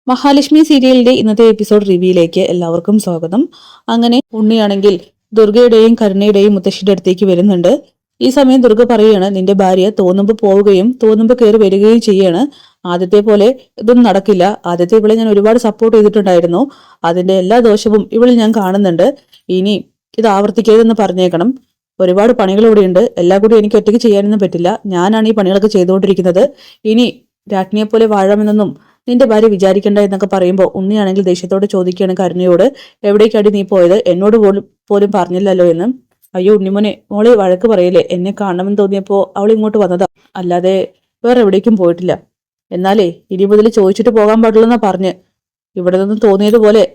മഹാലക്ഷ്മി സീരിയലിന്റെ ഇന്നത്തെ എപ്പിസോഡ് റിവ്യൂയിലേക്ക് എല്ലാവർക്കും സ്വാഗതം. അങ്ങനെ ഉണ്ണിയാണെങ്കിൽ ദുർഗയുടെയും കരുണയുടെയും മുത്തശ്ശിയുടെ അടുത്തേക്ക് വരുന്നുണ്ട്. ഈ സമയം ദുർഗ പറയുകയാണ്, നിന്റെ ഭാര്യ തോന്നുമ്പോ പോവുകയും തോന്നുമ്പോ കയറി വരികയും ചെയ്യാണ്. ആദ്യത്തെ പോലെ ഇതൊന്നും നടക്കില്ല. ആദ്യത്തെ ഇവളെ ഞാൻ ഒരുപാട് സപ്പോർട്ട് ചെയ്തിട്ടുണ്ടായിരുന്നു. അതിന്റെ എല്ലാ ദോഷവും ഇവളിൽ ഞാൻ കാണുന്നുണ്ട്. ഇനി ഇത് ആവർത്തിക്കരുതെന്ന് പറഞ്ഞേക്കണം. ഒരുപാട് പണികൾ ഇവിടെയുണ്ട്. എല്ലാം കൂടി എനിക്ക് ഒറ്റയ്ക്ക് ചെയ്യാനൊന്നും പറ്റില്ല. ഞാനാണ് ഈ പണികളൊക്കെ ചെയ്തുകൊണ്ടിരിക്കുന്നത്. ഇനി രാജ്ഞിയെ പോലെ വാഴാമെന്നൊന്നും നിന്റെ ഭാര്യ വിചാരിക്കണ്ട എന്നൊക്കെ പറയുമ്പോൾ ഉണ്ണിയാണെങ്കിൽ ദേഷ്യത്തോടെ ചോദിക്കുകയാണ് കരുണയോട്, എവിടേക്കാടി നീ പോയത്? എന്നോട് പോലും പോലും പറഞ്ഞില്ലല്ലോ എന്ന്. അയ്യോ ഉണ്ണിമോനെ, മോളെ വഴക്ക് പറയില്ലേ, എന്നെ കാണണമെന്ന് തോന്നിയപ്പോ അവൾ ഇങ്ങോട്ട് വന്നതാ, അല്ലാതെ വേറെ എവിടേക്കും പോയിട്ടില്ല. എന്നാലേ ഇനി മുതൽ ചോദിച്ചിട്ട് പോകാൻ പാടുള്ളൂന്നാ പറഞ്ഞ്. ഇവിടെ നിന്നും തോന്നിയതുപോലെ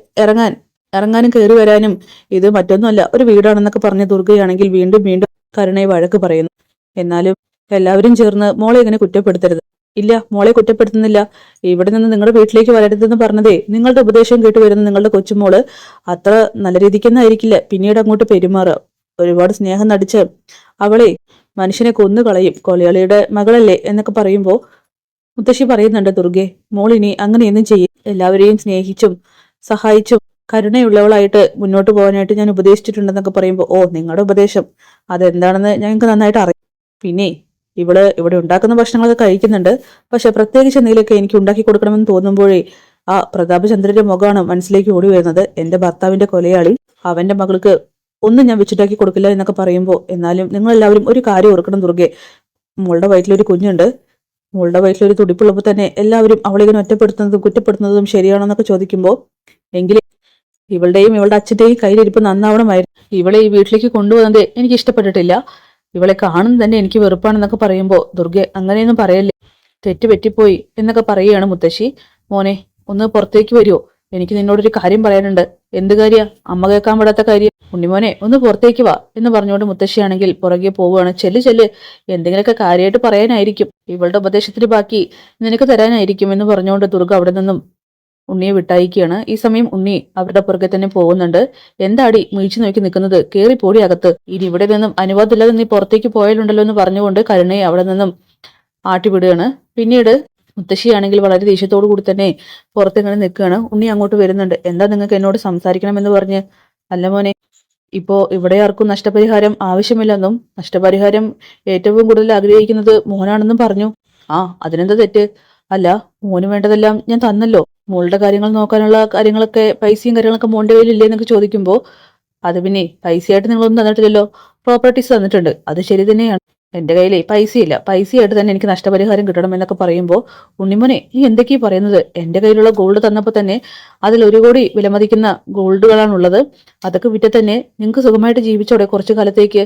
ഇറങ്ങാനും കയറി വരാനും ഇത് മറ്റൊന്നുമല്ല, ഒരു വീടാണെന്നൊക്കെ പറഞ്ഞ ദുർഗയാണെങ്കിൽ വീണ്ടും വീണ്ടും കരുണയെ വഴക്ക് പറയുന്നു. എന്നാലും എല്ലാവരും ചേർന്ന് മോളെ ഇങ്ങനെ കുറ്റപ്പെടുത്തരുത്. ഇല്ല, മോളെ കുറ്റപ്പെടുത്തുന്നില്ല. ഇവിടെ നിന്ന് നിങ്ങളുടെ വീട്ടിലേക്ക് വരരുതെന്ന് പറഞ്ഞതേ നിങ്ങളുടെ ഉപദേശം കേട്ട് വരുന്ന നിങ്ങളുടെ കൊച്ചുമോള് അത്ര നല്ല രീതിക്കൊന്നായിരിക്കില്ല പിന്നീട് അങ്ങോട്ട് പെരുമാറുക. ഒരുപാട് സ്നേഹം നടിച്ച് അവളെ മനുഷ്യനെ കൊന്നു കളയും, കൊലയാളിയുടെ മകളല്ലേ എന്നൊക്കെ പറയുമ്പോ മുത്തശ്ശി പറയുന്നുണ്ട്, ദുർഗെ മോൾ ഇനി അങ്ങനെയൊന്നും ചെയ്യും. എല്ലാവരെയും സ്നേഹിച്ചും സഹായിച്ചും കരുണയുള്ളവളായിട്ട് മുന്നോട്ട് പോകാനായിട്ട് ഞാൻ ഉപദേശിച്ചിട്ടുണ്ടെന്നൊക്കെ പറയുമ്പോൾ, ഓ നിങ്ങളുടെ ഉപദേശം അതെന്താണെന്ന് ഞങ്ങൾക്ക് നന്നായിട്ട് അറിയാം. പിന്നെ ഇവള് ഇവിടെ ഉണ്ടാക്കുന്ന ഭക്ഷണങ്ങളൊക്കെ കഴിക്കുന്നുണ്ട്. പക്ഷെ പ്രത്യേകിച്ച് എന്തെങ്കിലുമൊക്കെ എനിക്ക് ഉണ്ടാക്കി കൊടുക്കണമെന്ന് തോന്നുമ്പോഴേ ആ പ്രതാപചന്ദ്രന്റെ മുഖമാണ് മനസ്സിലേക്ക് ഓടി വരുന്നത്. എന്റെ ഭർത്താവിന്റെ കൊലയാളി, അവന്റെ മകൾക്ക് ഒന്നും ഞാൻ വെച്ചിട്ടാക്കി കൊടുക്കില്ല എന്നൊക്കെ പറയുമ്പോൾ, എന്നാലും നിങ്ങൾ എല്ലാവരും ഒരു കാര്യം ഓർക്കണം ദുർഗെ, മോളുടെ വയറ്റിലൊരു കുഞ്ഞുണ്ട്. മോളുടെ വയറ്റിലൊരു തുടിപ്പുള്ളപ്പോൾ തന്നെ എല്ലാവരും അവളിങ്ങനെ ഒറ്റപ്പെടുത്തുന്നതും കുറ്റപ്പെടുത്തുന്നതും ശരിയാണെന്നൊക്കെ ചോദിക്കുമ്പോൾ, എങ്കിലും ഇവളുടെയും ഇവളുടെ അച്ഛന്റെയും കയ്യിലിരിപ്പ് നന്നാവണമായിരുന്നു. ഇവളെ ഈ വീട്ടിലേക്ക് കൊണ്ടുവന്നത് എനിക്ക് ഇഷ്ടപ്പെട്ടിട്ടില്ല. ഇവളെ കാണുന്നത് തന്നെ എനിക്ക് വെറുപ്പാണെന്നൊക്കെ പറയുമ്പോൾ, ദുർഗെ അങ്ങനെയൊന്നും പറയല്ലേ, തെറ്റ് പറ്റിപ്പോയി എന്നൊക്കെ പറയുകയാണ് മുത്തശ്ശി. മോനെ ഒന്ന് പുറത്തേക്ക് വരുമോ, എനിക്ക് നിന്നോടൊരു കാര്യം പറയാനുണ്ട്. എന്ത് കാര്യ? അമ്മ കേൾക്കാൻ പെടാത്ത കാര്യം. ഉണ്ണിമോനെ ഒന്ന് പുറത്തേക്ക് വാ എന്ന് പറഞ്ഞുകൊണ്ട് മുത്തശ്ശിയാണെങ്കിൽ പുറകെ പോവുകയാണ്. ചെല്ല്, എന്തെങ്കിലുമൊക്കെ കാര്യമായിട്ട് പറയാനായിരിക്കും, ഇവളുടെ ഉപദേശത്തിന് ബാക്കി നിനക്ക് തരാനായിരിക്കും എന്ന് പറഞ്ഞുകൊണ്ട് ദുർഗ അവിടെ നിന്നും ഉണ്ണിയെ വിട്ടയക്കുകയാണ്. ഈ സമയം ഉണ്ണി അവരുടെ പുറകെ തന്നെ പോകുന്നുണ്ട്. എന്താടി വീഴ്ച നോക്കി നിൽക്കുന്നത്, കേറി പോടി അകത്ത്. ഇനി ഇവിടെ നിന്നും അനുവാദമില്ലാതെ നീ പുറത്തേക്ക് പോയാലുണ്ടല്ലോ എന്ന് പറഞ്ഞുകൊണ്ട് കരുണയെ അവിടെ നിന്നും ആട്ടിവിടുകയാണ്. പിന്നീട് മുത്തശ്ശിയാണെങ്കിൽ വളരെ ദേഷ്യത്തോടു കൂടി തന്നെ പുറത്തിങ്ങനെ നിൽക്കുകയാണ്. ഉണ്ണി അങ്ങോട്ട് വരുന്നുണ്ട്. എന്താ നിങ്ങൾക്ക് എന്നോട് സംസാരിക്കണമെന്ന് പറഞ്ഞ്? അല്ല മോനെ, ഇപ്പോ ഇവിടെ ആർക്കും നഷ്ടപരിഹാരം ആവശ്യമില്ലെന്നും നഷ്ടപരിഹാരം ഏറ്റവും കൂടുതൽ ആഗ്രഹിക്കുന്നത് മോനാണെന്നും പറഞ്ഞു. ആ അതിനെന്താ തെറ്റ്? അല്ല, മോന് വേണ്ടതെല്ലാം ഞാൻ തന്നല്ലോ. മോളുടെ കാര്യങ്ങൾ നോക്കാനുള്ള കാര്യങ്ങളൊക്കെ പൈസയും കാര്യങ്ങളൊക്കെ മോന്റെ കയ്യിലില്ലേ എന്നൊക്കെ ചോദിക്കുമ്പോ, അത് പിന്നെ പൈസയായിട്ട് നിങ്ങളൊന്നും തന്നിട്ടില്ലല്ലോ, പ്രോപ്പർട്ടീസ് തന്നിട്ടുണ്ട്, അത് ശരി തന്നെയാണ്. എന്റെ കയ്യിലേ പൈസയില്ല, പൈസയായിട്ട് തന്നെ എനിക്ക് നഷ്ടപരിഹാരം കിട്ടണം എന്നൊക്കെ പറയുമ്പോൾ, ഉണ്ണിമോനെ നീ എന്തൊക്കെയാ പറയുന്നത്? എന്റെ കയ്യിലുള്ള ഗോൾഡ് തന്നപ്പോൾ തന്നെ അതിൽ 1 കോടി വിലമതിക്കുന്ന ഗോൾഡുകളാണുള്ളത്. അതൊക്കെ വിറ്റ് തന്നെ നിങ്ങൾക്ക് സുഖമായിട്ട് ജീവിച്ചോടെ കുറച്ചു കാലത്തേക്ക്.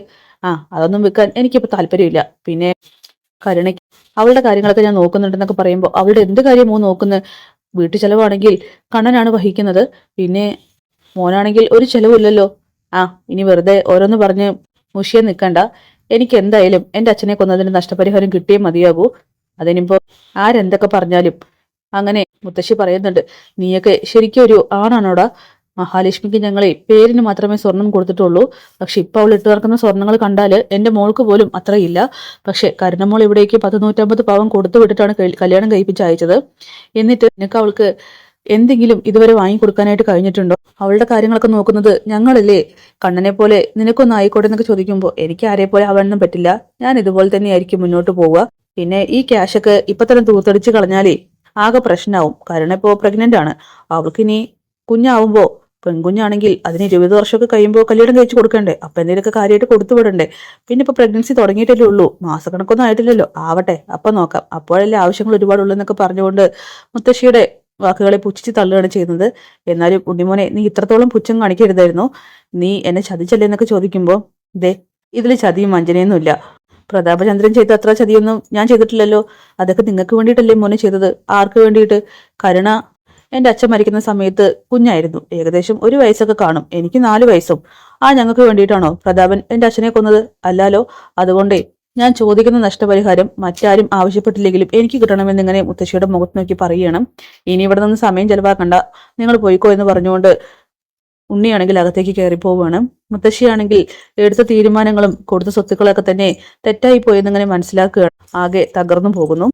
അതൊന്നും വിൽക്കാൻ എനിക്കിപ്പോ താല്പര്യമില്ല. പിന്നെ കരുണയ്ക്ക് അവളുടെ കാര്യങ്ങളൊക്കെ ഞാൻ നോക്കുന്നുണ്ടെന്നൊക്കെ പറയുമ്പോൾ, അവളുടെ എന്ത് കാര്യമോ നോക്കുന്നത്? വീട്ടു ചെലവാണെങ്കിൽ കണ്ണനാണ് വഹിക്കുന്നത്. പിന്നെ മോനാണെങ്കിൽ ഒരു ചെലവില്ലല്ലോ. ഇനി വെറുതെ ഓരോന്ന് പറഞ്ഞ് മുഷിയാൻ നിൽക്കണ്ട. എനിക്ക് എന്തായാലും എന്റെ അച്ഛനെ കൊന്നതിന് നഷ്ടപരിഹാരം കിട്ടിയേ മതിയാകൂ. അതിനിപ്പോ ആരെന്തൊക്കെ പറഞ്ഞാലും. അങ്ങനെ മുത്തശ്ശി പറയുന്നുണ്ട്, നീയൊക്കെ ശരിക്കും ഒരു ആണാണോടാ? മഹാലക്ഷ്മിക്ക് ഞങ്ങളെ പേരിന് മാത്രമേ സ്വർണം കൊടുത്തിട്ടുള്ളൂ. പക്ഷെ ഇപ്പൊ അവൾ ഇട്ട് നടക്കുന്ന സ്വർണ്ണങ്ങൾ കണ്ടാല് എന്റെ മോൾക്ക് പോലും അത്രയില്ല. പക്ഷെ കരുണമോൾ ഇവിടേക്ക് 150 പവൻ കൊടുത്തു വിട്ടിട്ടാണ് കല്യാണം കഴിപ്പിച്ച് അയച്ചത്. എന്നിട്ട് നിനക്ക് അവൾക്ക് എന്തെങ്കിലും ഇതുവരെ വാങ്ങിക്കൊടുക്കാനായിട്ട് കഴിഞ്ഞിട്ടുണ്ടോ? അവളുടെ കാര്യങ്ങളൊക്കെ നോക്കുന്നത് ഞങ്ങളല്ലേ. കണ്ണനെ പോലെ നിനക്കൊന്നും ആയിക്കോട്ടെ എന്നൊക്കെ ചോദിക്കുമ്പോൾ, എനിക്ക് ആരെ പോലെ ആവാനൊന്നും പറ്റില്ല. ഞാൻ ഇതുപോലെ തന്നെയായിരിക്കും മുന്നോട്ട് പോവുക. പിന്നെ ഈ ക്യാഷൊക്കെ ഇപ്പൊ തന്നെ തൂത്തടിച്ച് കളഞ്ഞാലേ ആകെ പ്രശ്നമാവും. കാരണം ഇപ്പോ പ്രഗ്നന്റ് ആണ്. അവൾക്കിനി കുഞ്ഞാവുമ്പോ, പെൺകുഞ്ഞാണെങ്കിൽ അതിന് 20 വർഷമൊക്കെ കഴിയുമ്പോൾ കല്യാണം കഴിച്ചു കൊടുക്കണ്ടേ? അപ്പൊ എന്തെങ്കിലുമൊക്കെ കാര്യമായിട്ട് കൊടുത്തു വിടണ്ടേ? പിന്നെ ഇപ്പൊ പ്രഗ്നൻസി തുടങ്ങിയിട്ടല്ലേ ഉള്ളൂ, മാസക്കണക്കൊന്നും ആയിട്ടില്ലല്ലോ. ആവട്ടെ, അപ്പൊ നോക്കാം, അപ്പോഴല്ലേ ആവശ്യങ്ങൾ ഒരുപാടുള്ളൂ എന്നൊക്കെ പറഞ്ഞുകൊണ്ട് മുത്തശ്ശിയുടെ വാക്കുകളെ പുച്ഛിച്ച് തള്ളുകയാണ് ചെയ്യുന്നത്. എന്നാലും ഉണ്ണിമോനെ നീ ഇത്രത്തോളം പുച്ഛം കാണിക്കരുതായിരുന്നു. നീ എന്നെ ചതിച്ചല്ലേ എന്നൊക്കെ ചോദിക്കുമ്പോ, ദേ ഇതിൽ ചതിയും വഞ്ചനയൊന്നുമില്ല. പ്രതാപചന്ദ്രൻ ചെയ്ത അത്ര ചതിയൊന്നും ഞാൻ ചെയ്തിട്ടില്ലല്ലോ. അതൊക്കെ നിങ്ങൾക്ക് വേണ്ടിയിട്ടല്ലേ മോനെ ചെയ്തത്. ആർക്ക് വേണ്ടിയിട്ട്? കരുണ എന്റെ അച്ഛൻ മരിക്കുന്ന സമയത്ത് കുഞ്ഞായിരുന്നു, ഏകദേശം 1 വയസ്സൊക്കെ കാണും, എനിക്ക് 4 വയസ്സും. ഞങ്ങൾക്ക് വേണ്ടിയിട്ടാണോ പ്രതാപൻ എന്റെ അച്ഛനെ കൊന്നത്? അല്ലാലോ. അതുകൊണ്ടേ ഞാൻ ചോദിക്കുന്ന നഷ്ടപരിഹാരം മറ്റാരും ആവശ്യപ്പെട്ടില്ലെങ്കിലും എനിക്ക് കിട്ടണമെന്ന് ഇങ്ങനെ മുത്തശ്ശിയുടെ മുഖത്ത് നോക്കി പറയണം. ഇനി ഇവിടെ നിന്ന് സമയം ചെലവാക്കണ്ട, നിങ്ങൾ പോയിക്കോ എന്ന് പറഞ്ഞുകൊണ്ട് ഉണ്ണിയാണെങ്കിൽ അകത്തേക്ക് കയറി പോവുകയാണ്. മുത്തശ്ശിയാണെങ്കിൽ എടുത്ത തീരുമാനങ്ങളും കൊടുത്ത സ്വത്തുക്കളൊക്കെ തന്നെ തെറ്റായി പോയെന്നിങ്ങനെ മനസ്സിലാക്കുകയാണ്. ആകെ തകർന്നു പോകുന്നു.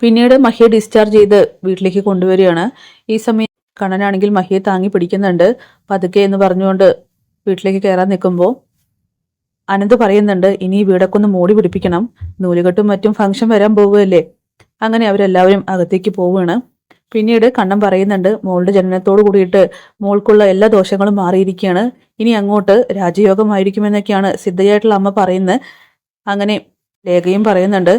പിന്നീട് മഹിയെ ഡിസ്ചാർജ് ചെയ്ത് വീട്ടിലേക്ക് കൊണ്ടുവരികയാണ്. ഈ സമയം കണ്ണനാണെങ്കിൽ മഹിയെ താങ്ങി പിടിക്കുന്നുണ്ട്. പതുക്കെ എന്ന് പറഞ്ഞുകൊണ്ട് വീട്ടിലേക്ക് കയറാൻ നിൽക്കുമ്പോൾ അനന്ത് പറയുന്നുണ്ട്, ഇനി ഈ വീടൊക്കെ ഒന്ന് മൂടി പിടിപ്പിക്കണം, നൂലുകെട്ടും മറ്റും ഫംഗ്ഷൻ വരാൻ പോവുകയല്ലേ. അങ്ങനെ അവരെല്ലാവരും അകത്തേക്ക് പോവുകയാണ്. പിന്നീട് കണ്ണൻ പറയുന്നുണ്ട്, മോളുടെ ജനനത്തോട് കൂടിയിട്ട് മോൾക്കുള്ള എല്ലാ ദോഷങ്ങളും മാറിയിരിക്കുകയാണ്, ഇനി അങ്ങോട്ട് രാജയോഗമായിരിക്കുമെന്നൊക്കെയാണ് സിദ്ധയായിട്ടുള്ള അമ്മ പറയുന്നത്. അങ്ങനെ ലേഖയും പറയുന്നുണ്ട്,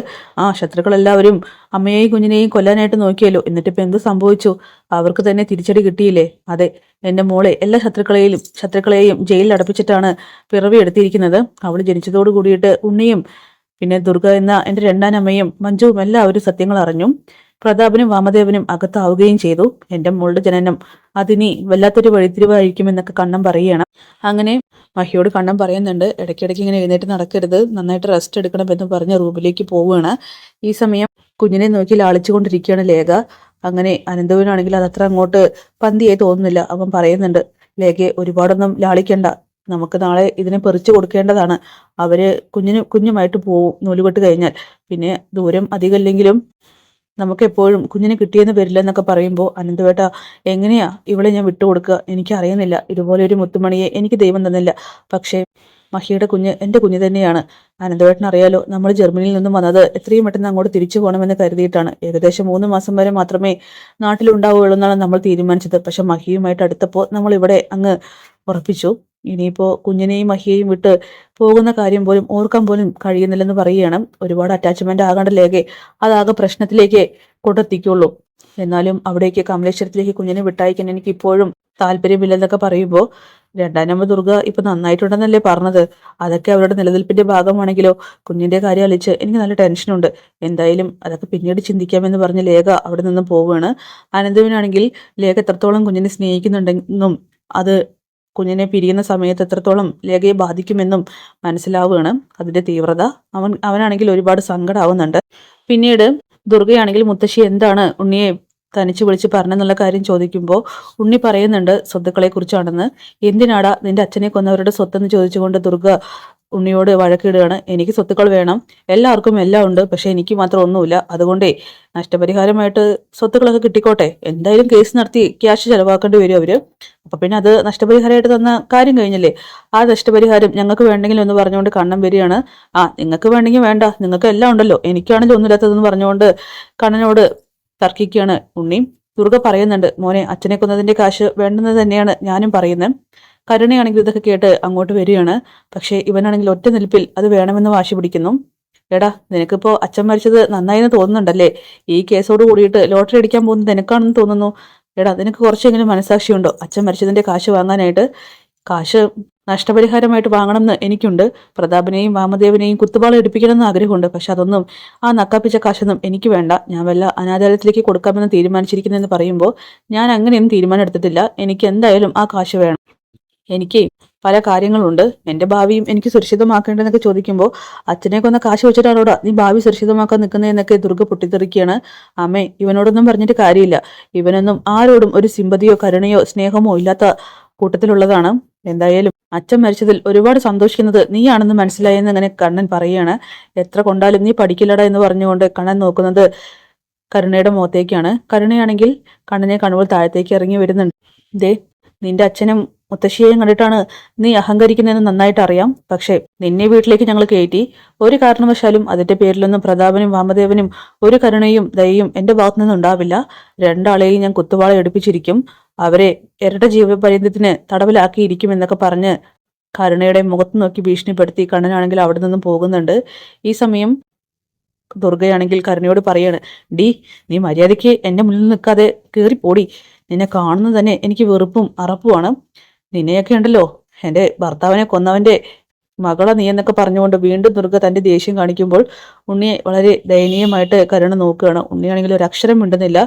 ശത്രുക്കളെല്ലാവരും അമ്മയെയും കുഞ്ഞിനെയും കൊല്ലാനായിട്ട് നോക്കിയല്ലോ, എന്നിട്ടിപ്പോൾ എന്ത് സംഭവിച്ചു? അവർക്ക് തന്നെ തിരിച്ചടി കിട്ടിയില്ലേ? അതെ, എൻ്റെ മോളെ എല്ലാ ശത്രുക്കളെയും ജയിലിൽ അടപ്പിച്ചിട്ടാണ് പിറവി എടുത്തിരിക്കുന്നത്. അവൾ ജനിച്ചതോട് കൂടിയിട്ട് ഉണ്ണിയും പിന്നെ ദുർഗ എന്ന എൻ്റെ രണ്ടാനമ്മയും മഞ്ജുവും എല്ലാവരും സത്യങ്ങൾ അറിഞ്ഞു. പ്രതാപനും വാമദേവനും അകത്താവുകയും ചെയ്തു. എൻ്റെ മോളുടെ ജനനം അതിനി വല്ലാത്തൊരു വഴിത്തിരിവായിരിക്കുമെന്നൊക്കെ കണ്ണൻ പറയുകയാണ്. അങ്ങനെ മഹിയോട് കണ്ണൻ പറയുന്നുണ്ട്, ഇടയ്ക്കിടയ്ക്ക് ഇങ്ങനെ എഴുന്നേറ്റ് നടക്കരുത്, നന്നായിട്ട് റെസ്റ്റ് എടുക്കണം എന്ന് പറഞ്ഞ് റൂമിലേക്ക് പോവുകയാണ്. ഈ സമയം കുഞ്ഞിനെ നോക്കി ലാളിച്ചുകൊണ്ടിരിക്കുകയാണ് ലേഖ. അങ്ങനെ അനന്തവനാണെങ്കിൽ അതത്ര അങ്ങോട്ട് പന്തിയായി തോന്നുന്നില്ല. അവൻ പറയുന്നുണ്ട്, ലേഖയെ ഒരുപാടൊന്നും ലാളിക്കണ്ട, നമുക്ക് നാളെ ഇതിനെ പറിച്ചു കൊടുക്കേണ്ടതാണ്. അവര് കുഞ്ഞുമായിട്ട് പോവും നൂലുകെട്ട് കഴിഞ്ഞാൽ. പിന്നെ ദൂരം അധികമില്ലെങ്കിലും നമുക്ക് എപ്പോഴും കുഞ്ഞിനെ കിട്ടിയെന്ന് വരില്ല എന്നൊക്കെ പറയുമ്പോൾ അനന്തവേട്ട, എങ്ങനെയാ ഇവളെ ഞാൻ വിട്ടുകൊടുക്കുക? എനിക്കറിയുന്നില്ല. ഇതുപോലെ ഒരു മുത്തുമണിയെ എനിക്ക് ദൈവം തന്നില്ല. പക്ഷേ മഹിയുടെ കുഞ്ഞ് എൻ്റെ കുഞ്ഞ് തന്നെയാണ്. അനന്തവേട്ടൻ അറിയാലോ, നമ്മൾ ജർമ്മനിയിൽ നിന്നും വന്നത് എത്രയും പെട്ടെന്ന് അങ്ങോട്ട് തിരിച്ചു പോകണമെന്ന് കരുതിയിട്ടാണ്. ഏകദേശം 3 മാസം വരെ മാത്രമേ നാട്ടിലുണ്ടാവുകയുള്ളൂ എന്നാണ് നമ്മൾ തീരുമാനിച്ചത്. പക്ഷെ മഹിയുമായിട്ട് അടുത്തപ്പോൾ നമ്മൾ ഇവിടെ അങ്ങ് ഉറപ്പിച്ചു. ഇനിയിപ്പോൾ കുഞ്ഞിനെയും മഹിയെയും വിട്ട് പോകുന്ന കാര്യം പോലും ഓർക്കാൻ പോലും കഴിയുന്നില്ലെന്ന് പറയുകയാണ്. ഒരുപാട് അറ്റാച്ച്മെന്റ് ആകേണ്ട ലേഖയെ അതാകെ പ്രശ്നത്തിലേക്ക് കൊണ്ടെത്തിക്കുള്ളൂ. എന്നാലും അവിടേക്ക് കമലേശ്വരത്തിലേക്ക് കുഞ്ഞിനെ വിട്ടയക്കാൻ എനിക്ക് ഇപ്പോഴും താല്പര്യമില്ലെന്നൊക്കെ പറയുമ്പോൾ രണ്ടാനമ്മ ദുർഗ ഇപ്പൊ നന്നായിട്ടുണ്ടെന്നല്ലേ പറഞ്ഞത്? അതൊക്കെ അവരുടെ നിലനിൽപ്പിന്റെ ഭാഗമാണെങ്കിലോ കുഞ്ഞിന്റെ കാര്യം ആലോചിച്ച് എനിക്ക് നല്ല ടെൻഷനുണ്ട്. എന്തായാലും അതൊക്കെ പിന്നീട് ചിന്തിക്കാമെന്ന് പറഞ്ഞ് ലേഖ അവിടെ നിന്ന് പോവുകയാണ്. അനന്തുവിനാണെങ്കിൽ ലേഖ എത്രത്തോളം കുഞ്ഞിനെ സ്നേഹിക്കുന്നുണ്ടെന്നും അത് കുഞ്ഞിനെ പിരിയുന്ന സമയത്ത് എത്രത്തോളം ലേഖയെ ബാധിക്കുമെന്നും മനസ്സിലാവുകയാണ് അതിന്റെ തീവ്രത. അവനാണെങ്കിൽ ഒരുപാട് സങ്കടമാവുന്നുണ്ട്. പിന്നീട് ദുർഗയാണെങ്കിൽ മുത്തശ്ശി എന്താണ് ഉണ്ണിയെ തനിച്ച് വിളിച്ച് പറഞ്ഞെന്നുള്ള കാര്യം ചോദിക്കുമ്പോൾ ഉണ്ണി പറയുന്നുണ്ട് സ്വത്തുക്കളെ കുറിച്ചാണെന്ന്. എന്തിനാടാ നിന്റെ അച്ഛനെ കൊന്നവരുടെ സ്വത്തെന്ന് ചോദിച്ചുകൊണ്ട് ദുർഗ ഉണ്ണിയോട് വഴക്കിടുകയാണ്. എനിക്ക് സ്വത്തുക്കൾ വേണം, എല്ലാവർക്കും എല്ലാം ഉണ്ട്, പക്ഷെ എനിക്ക് മാത്രം ഒന്നുമില്ല. അതുകൊണ്ടേ നഷ്ടപരിഹാരമായിട്ട് സ്വത്തുക്കളൊക്കെ കിട്ടിക്കോട്ടെ, എന്തായാലും കേസ് നടത്തി ക്യാഷ് ചെലവാക്കേണ്ടി വരും അവര്. അപ്പൊ പിന്നെ അത് നഷ്ടപരിഹാരമായിട്ട് തന്ന കാര്യം കഴിഞ്ഞില്ലേ, ആ നഷ്ടപരിഹാരം ഞങ്ങൾക്ക് വേണ്ടെങ്കിലും എന്ന് പറഞ്ഞുകൊണ്ട് കണ്ണൻ വരികയാണ്. നിങ്ങൾക്ക് വേണ്ടെങ്കിൽ വേണ്ട, നിങ്ങൾക്ക് എല്ലാം ഉണ്ടല്ലോ, എനിക്കാണെങ്കിൽ ഒന്നുമില്ലാത്തതെന്ന് പറഞ്ഞുകൊണ്ട് കണ്ണനോട് തർക്കിക്കുകയാണ് ഉണ്ണി. ദുർഗ പറയുന്നുണ്ട്, മോനെ അച്ഛനെ കൊന്നതിന്റെ കാശ് വേണ്ടുന്നത് തന്നെയാണ് ഞാനും പറയുന്നത്. കരുണയാണെങ്കിൽ ഇതൊക്കെ കേട്ട് അങ്ങോട്ട് വരികയാണ്. പക്ഷെ ഇവനാണെങ്കിൽ ഒറ്റ നിൽപ്പിൽ അത് വേണമെന്ന് വാശി പിടിക്കുന്നു. എടാ, നിനക്കിപ്പോ അച്ഛൻ മരിച്ചത് നന്നായിന്ന് തോന്നുന്നുണ്ടല്ലേ? ഈ കേസോട് കൂടിയിട്ട് ലോട്ടറി അടിക്കാൻ പോകുന്നത് നിനക്കാണെന്ന് തോന്നുന്നു. എടാ, നിനക്ക് കുറച്ചെങ്കിലും മനസാക്ഷിയുണ്ടോ അച്ഛൻ മരിച്ചതിന്റെ കാശ് വാങ്ങാനായിട്ട്? കാശ് നഷ്ടപരിഹാരമായിട്ട് വാങ്ങണമെന്ന് എനിക്കുണ്ട്. പ്രതാപനെയും വാമദേവനെയും കുത്തുപാള എടുപ്പിക്കണമെന്ന് ആഗ്രഹമുണ്ട്. പക്ഷെ അതൊന്നും, ആ നക്കാപ്പിച്ച കാശൊന്നും എനിക്ക് വേണ്ട. ഞാൻ വല്ല അനാഥാലയത്തിലേക്ക് കൊടുക്കാമെന്ന് തീരുമാനിച്ചിരിക്കുന്നതെന്ന് പറയുമ്പോൾ ഞാൻ അങ്ങനെയൊന്നും തീരുമാനം എടുത്തിട്ടില്ല. എനിക്ക് എന്തായാലും ആ കാശ് വേണം. എനിക്ക് പല കാര്യങ്ങളുണ്ട്, എൻ്റെ ഭാവിയും എനിക്ക് സുരക്ഷിതമാക്കേണ്ടതെന്നൊക്കെ ചോദിക്കുമ്പോൾ അച്ഛനെ കൊന്ന കാശ് വെച്ചിട്ടാണോടാ നീ ഭാവി സുരക്ഷിതമാക്കാൻ നിൽക്കുന്നതെന്നൊക്കെ ദുർഗ പൊട്ടിത്തെറിക്കുകയാണ്. അമ്മേ, ഇവനോടൊന്നും പറഞ്ഞിട്ട് കാര്യമില്ല. ഇവനൊന്നും ആരോടും ഒരു സിമ്പതിയോ കരുണയോ സ്നേഹമോ ഇല്ലാത്ത കൂട്ടത്തിലുള്ളതാണ്. എന്തായാലും അച്ഛൻ മരിച്ചതിൽ ഒരുപാട് സന്തോഷിക്കുന്നത് നീയാണെന്ന് മനസ്സിലായെന്ന് അങ്ങനെ കണ്ണൻ പറയുകയാണ്. എത്ര കൊണ്ടാലും നീ പഠിക്കില്ലടാ എന്ന് പറഞ്ഞുകൊണ്ട് കണ്ണൻ നോക്കുന്നത് കരുണയുടെ മുഖത്തേക്കാണ്. കരുണയാണെങ്കിൽ കണ്ണനെ കണ്ണുകൾ താഴത്തേക്ക് ഇറങ്ങി വരുന്നുണ്ട്. ദേ, നിന്റെ അച്ഛനും മുത്തശ്ശിയെയും കണ്ടിട്ടാണ് നീ അഹങ്കരിക്കുന്നതെന്ന് നന്നായിട്ട് അറിയാം. പക്ഷെ നിന്നെ വീട്ടിലേക്ക് ഞങ്ങൾ കയറ്റി, ഒരു കാരണവശാലും അതിന്റെ പേരിലൊന്നും പ്രതാപനും വാമദേവനും ഒരു കരുണയും ദയയും എന്റെ ഭാഗത്തു നിന്നുണ്ടാവില്ല. രണ്ടാളെയും ഞാൻ കുത്തുവാള എടുപ്പിച്ചിരിക്കും, അവരെ ഇരട്ട ജീവപര്യന്തത്തിന് തടവിലാക്കിയിരിക്കും എന്നൊക്കെ പറഞ്ഞ് കരുണയുടെ മുഖത്ത് നോക്കി ഭീഷണിപ്പെടുത്തി കണ്ണനാണെങ്കിൽ അവിടെ നിന്നും പോകുന്നുണ്ട്. ഈ സമയം ദുർഗയാണെങ്കിൽ കരുണയോട് പറയാണ്, ഡി, നീ മര്യാദയ്ക്ക് എന്റെ മുന്നിൽ നിൽക്കാതെ കയറിപ്പോടി. നിന്നെ കാണുന്നത് തന്നെ എനിക്ക് വെറുപ്പും അറപ്പുമാണ്. നിന്നെയൊക്കെ ഉണ്ടല്ലോ, എൻ്റെ ഭർത്താവിനെ കൊന്നവന്റെ മകളെ നീ എന്നൊക്കെ പറഞ്ഞുകൊണ്ട് വീണ്ടും ദുർഗ തന്റെ ദേഷ്യം കാണിക്കുമ്പോൾ ഉണ്ണിയെ വളരെ ദയനീയമായിട്ട് കരുണ നോക്കുകയാണ്. ഉണ്ണിയാണെങ്കിൽ ഒരു അക്ഷരം മിണ്ടുന്നില്ല.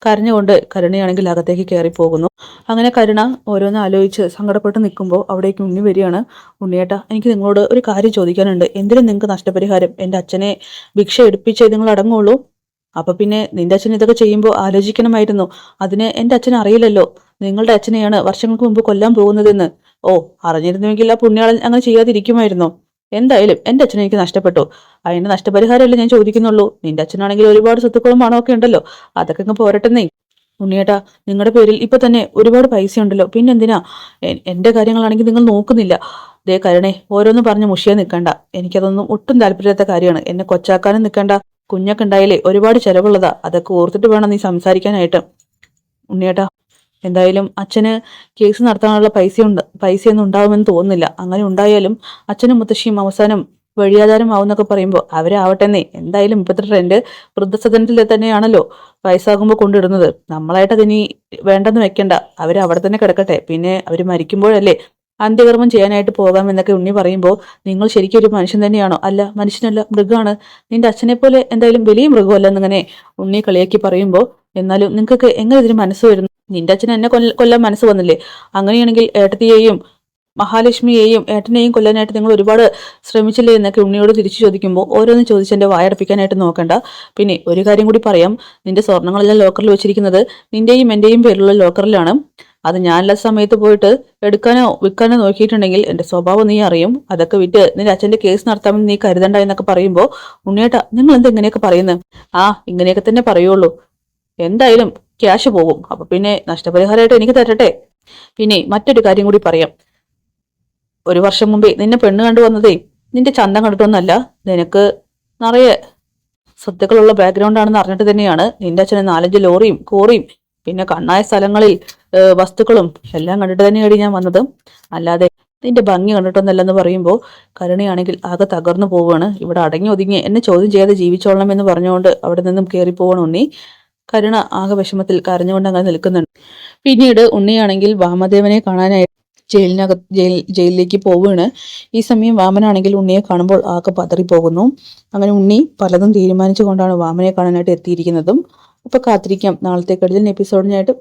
കരഞ്ഞുകൊണ്ട് കരുണയാണെങ്കിൽ അകത്തേക്ക് കയറി പോകുന്നു. അങ്ങനെ കരുണ ഓരോന്ന് ആലോചിച്ച് സങ്കടപ്പെട്ട് നിൽക്കുമ്പോൾ അവിടേക്ക് ഉണ്ണി വരികയാണ്. ഉണ്ണിയേട്ടാ, എനിക്ക് നിങ്ങളോട് ഒരു കാര്യം ചോദിക്കാനുണ്ട്. എന്തിനും നിങ്ങൾക്ക് നഷ്ടപരിഹാരം? എൻ്റെ അച്ഛനെ ഭിക്ഷ എടുപ്പിച്ചേ നിങ്ങൾ അടങ്ങുള്ളൂ. അപ്പൊ പിന്നെ നിന്റെ അച്ഛൻ ഇതൊക്കെ ചെയ്യുമ്പോൾ ആലോചിക്കണമായിരുന്നു. അതിന് എൻ്റെ അച്ഛൻ അറിയില്ലല്ലോ നിങ്ങളുടെ അച്ഛനെയാണ് വർഷങ്ങൾക്ക് മുമ്പ് കൊല്ലാൻ പോകുന്നതെന്ന്. ഓ, അറിഞ്ഞിരുന്നുവെങ്കിൽ ആ പുണ്യാളൻ അങ്ങനെ ചെയ്യാതിരിക്കുമായിരുന്നോ? എന്തായാലും എന്റെ അച്ഛനെ എനിക്ക് നഷ്ടപ്പെട്ടു. അതിന്റെ നഷ്ടപരിഹാരമല്ലേ ഞാൻ ചോദിക്കുന്നുള്ളൂ. നിന്റെ അച്ഛനാണെങ്കിൽ ഒരുപാട് സ്വത്തുക്കളും പണമൊക്കെ ഉണ്ടല്ലോ, അതൊക്കെ അങ്ങ് പോരട്ടെന്നേ. ഉണ്ണിയേട്ടാ, നിങ്ങളുടെ പേരിൽ ഇപ്പൊ തന്നെ ഒരുപാട് പൈസ ഉണ്ടല്ലോ, പിന്നെന്തിനാ എന്റെ കാര്യങ്ങളാണെങ്കിൽ നിങ്ങൾ നോക്കുന്നില്ല. ദേ കരുണേ, ഓരോന്ന് പറഞ്ഞ് മുഷിയാൻ നിൽക്കണ്ട. എനിക്കതൊന്നും ഒട്ടും താല്പര്യമില്ലാത്ത കാര്യമാണ്. എന്നെ കൊച്ചാക്കാനും നിൽക്കണ്ട. കുഞ്ഞൊക്കെ ഉണ്ടായാലേ ഒരുപാട് ചെലവുള്ളതാ. അതൊക്കെ ഓർത്തിട്ട് വേണം നീ സംസാരിക്കാനായിട്ട്. ഉണ്ണിയേട്ടാ, എന്തായാലും അച്ഛന് കേസ് നടത്താനുള്ള പൈസയൊന്നും ഉണ്ടാവുമെന്ന് തോന്നുന്നില്ല. അങ്ങനെ ഉണ്ടായാലും അച്ഛനും മുത്തശ്ശിയും അവസാനം വഴിയാധാരമാവുന്നൊക്കെ പറയുമ്പോൾ അവരാവട്ടെന്നേ. എന്തായാലും ഇപ്പോഴത്തെ ട്രെൻഡ് വൃദ്ധസദനത്തിൽ തന്നെയാണല്ലോ വയസ്സാകുമ്പോൾ കൊണ്ടിടുന്നത്. നമ്മളായിട്ട് അതിനി വേണ്ടെന്ന് വെക്കണ്ട. അവരവിടെ തന്നെ കിടക്കട്ടെ. പിന്നെ അവര് മരിക്കുമ്പോഴല്ലേ അന്ത്യകർമ്മം ചെയ്യാനായിട്ട് പോകാമെന്നൊക്കെ ഉണ്ണി പറയുമ്പോൾ, നിങ്ങൾ ശരിക്കും ഒരു മനുഷ്യൻ തന്നെയാണോ? അല്ല, മനുഷ്യനല്ല, മൃഗമാണ്. നിന്റെ അച്ഛനെ പോലെ എന്തായാലും വലിയ മൃഗമല്ല എന്നിങ്ങനെ ഉണ്ണി കളിയാക്കി പറയുമ്പോൾ, എന്നാലും നിങ്ങൾക്കൊക്കെ എങ്ങനെ ഇതിന് മനസ്സ് വരുന്നു? നിന്റെ അച്ഛൻ എന്നെ കൊല്ലാൻ മനസ്സ് വന്നില്ലേ? അങ്ങനെയാണെങ്കിൽ ഏട്ടത്തിയെയും മഹാലക്ഷ്മിയെയും ഏട്ടനെയും കൊല്ലാനായിട്ട് നിങ്ങൾ ഒരുപാട് ശ്രമിച്ചില്ലേ എന്നൊക്കെ ഉണ്ണിയോട് തിരിച്ചു ചോദിക്കുമ്പോൾ, ഓരോന്ന് ചോദിച്ച് എന്റെ വായടപ്പിക്കാനായിട്ട് നോക്കണ്ട. പിന്നെ ഒരു കാര്യം കൂടി പറയാം. നിന്റെ സ്വർണ്ണങ്ങളെല്ലാം ലോക്കറിൽ വെച്ചിരിക്കുന്നത് നിന്റെയും എന്റെയും പേരിലുള്ള ലോക്കറിലാണ്. അത് ഞാനല്ലാത്ത സമയത്ത് പോയിട്ട് എടുക്കാനോ വിൽക്കാനോ നോക്കിയിട്ടുണ്ടെങ്കിൽ എന്റെ സ്വഭാവം നീ അറിയും. അതൊക്കെ വിറ്റ് നിന്റെ അച്ഛന്റെ കേസ് നടത്താമെന്ന് നീ കരുതണ്ട എന്നൊക്കെ പറയുമ്പോൾ, ഉണ്ണിയേട്ടാ, നിങ്ങൾ എന്താ ഇങ്ങനെയൊക്കെ പറയുന്നത്? ആ, ഇങ്ങനെയൊക്കെ തന്നെ പറയുള്ളൂ. എന്തായാലും ക്യാഷ് പോകും. അപ്പൊ പിന്നെ നഷ്ടപരിഹാരമായിട്ട് എനിക്ക് തരട്ടെ. പിന്നെ മറ്റൊരു കാര്യം കൂടി പറയാം. ഒരു വർഷം മുമ്പേ നിന്നെ പെണ്ണ് കണ്ടുവന്നതേ നിന്റെ ചന്തം കണ്ടിട്ടൊന്നല്ല. നിനക്ക് നിറയെ സ്വത്തുക്കളുള്ള ബാക്ക്ഗ്രൗണ്ട് ആണെന്ന് അറിഞ്ഞിട്ട് തന്നെയാണ് നിന്റെ അച്ഛന് 4-5 ലോറിയും കോറിയും പിന്നെ കണ്ണായ സ്ഥലങ്ങളിൽ വസ്തുക്കളും എല്ലാം കണ്ടിട്ട് തന്നെയാണ് ഞാൻ വന്നത്. അല്ലാതെ നിന്റെ ഭംഗി കണ്ടിട്ടൊന്നല്ലെന്ന് പറയുമ്പോൾ കരുണയാണെങ്കിൽ ആകെ തകർന്നു പോവുകയാണ്. ഇവിടെ അടങ്ങി ഒതുങ്ങി എന്നെ ചോദ്യം ചെയ്യാതെ ജീവിച്ചോളണം എന്ന് പറഞ്ഞുകൊണ്ട് അവിടെ നിന്നും കയറിപ്പോവണം ഉണ്ണി. കരുണ ആകെ വിഷമത്തിൽ കരഞ്ഞുകൊണ്ട് അങ്ങനെ നിൽക്കുന്നുണ്ട്. പിന്നീട് ഉണ്ണിയാണെങ്കിൽ വാമദേവനെ കാണാനായി ജയിലിലേക്ക് പോവുകയാണ്. ഈ സമയം വാമനാണെങ്കിൽ ഉണ്ണിയെ കാണുമ്പോൾ ആകെ പതറിപ്പോകുന്നു. അങ്ങനെ ഉണ്ണി പലതും തീരുമാനിച്ചുകൊണ്ടാണ് വാമനെ കാണാനായിട്ട് എത്തിയിരിക്കുന്നതും. അപ്പൊ കാത്തിരിക്കാം നാളത്തെ കടിഞ്ഞൻ എപ്പിസോഡിനായിട്ട്.